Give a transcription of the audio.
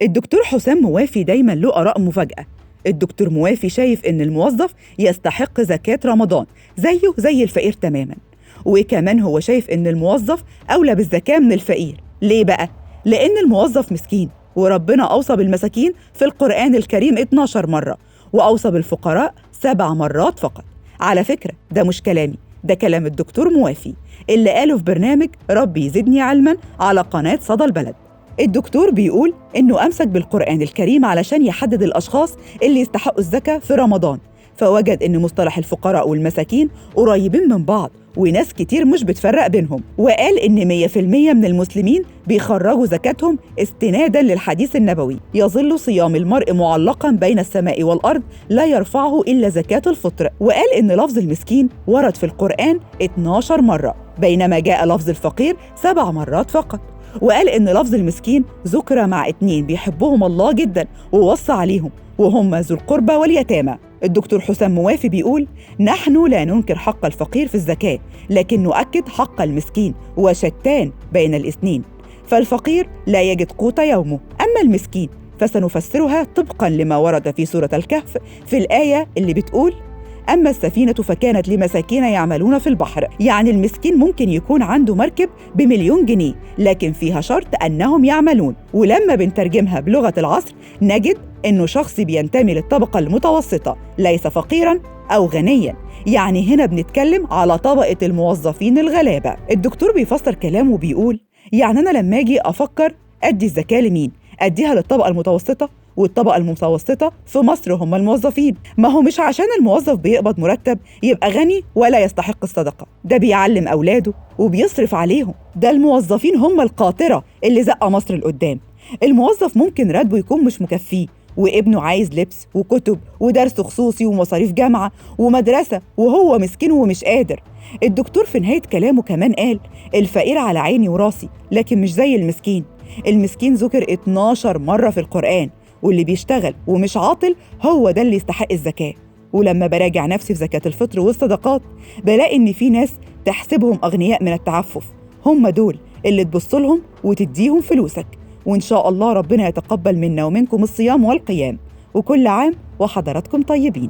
الدكتور حسام موافي دايما له آراء مفاجأة. الدكتور موافي شايف إن الموظف يستحق زكاة رمضان زيه زي الفقير تماما، وكمان هو شايف إن الموظف أولى بالزكاة من الفقير. ليه بقى؟ لأن الموظف مسكين، وربنا أوصى بالمساكين في القرآن الكريم 12 مرة، وأوصى بالفقراء 7 مرات فقط. على فكرة ده مش كلامي، ده كلام الدكتور موافي اللي قاله في برنامج ربي يزيدني علما على قناة صدى البلد. الدكتور بيقول إنه أمسك بالقرآن الكريم علشان يحدد الأشخاص اللي يستحقوا الزكاة في رمضان، فوجد إن مصطلح الفقراء والمساكين قريبين من بعض، وناس كتير مش بتفرق بينهم، وقال إن 100% من المسلمين بيخرجوا زكاتهم استناداً للحديث النبوي: يظل صيام المرء معلقاً بين السماء والأرض لا يرفعه إلا زكاة الفطر. وقال إن لفظ المسكين ورد في القرآن 12 مرة، بينما جاء لفظ الفقير 7 مرات فقط. وقال إن لفظ المسكين ذكر مع 2 بيحبهم الله جداً ووصى عليهم، وهم ذو القربى واليتامى. الدكتور حسام موافي بيقول: نحن لا ننكر حق الفقير في الزكاة، لكن نؤكد حق المسكين، وشتان بين الاثنين. فالفقير لا يجد قوت يومه، أما المسكين فسنفسرها طبقاً لما ورد في سورة الكهف في الآية اللي بتقول: أما السفينة فكانت لمساكين يعملون في البحر. يعني المسكين ممكن يكون عنده مركب ب1,000,000 جنيه، لكن فيها شرط أنهم يعملون. ولما بنترجمها بلغة العصر نجد إنه شخص بينتمي للطبقة المتوسطة، ليس فقيراً أو غنياً. يعني هنا بنتكلم على طبقة الموظفين الغلابة. الدكتور بيفسر كلامه وبيقول: يعني أنا لما أجي أفكر أدي الزكاة لمين؟ أديها للطبقة المتوسطة، والطبقة المتوسطة في مصر هم الموظفين. ما هو مش عشان الموظف بيقبض مرتب يبقى غني ولا يستحق الصدقة، ده بيعلم أولاده وبيصرف عليهم. ده الموظفين هم القاطرة اللي زقة مصر لقدام. الموظف ممكن راتبه يكون مش مكفيه، وابنه عايز لبس وكتب ودرس خصوصي ومصاريف جامعة ومدرسة، وهو مسكين ومش قادر. الدكتور في نهاية كلامه كمان قال: الفقير على عيني وراسي، لكن مش زي المسكين. المسكين ذكر 12 مرة في القرآن، واللي بيشتغل ومش عاطل هو ده اللي يستحق الزكاة. ولما براجع نفسي في زكاة الفطر والصدقات بلاقي إن في ناس تحسبهم أغنياء من التعفف، هم دول اللي تبص لهم وتديهم فلوسك. وإن شاء الله ربنا يتقبل منا ومنكم الصيام والقيام، وكل عام وحضراتكم طيبين.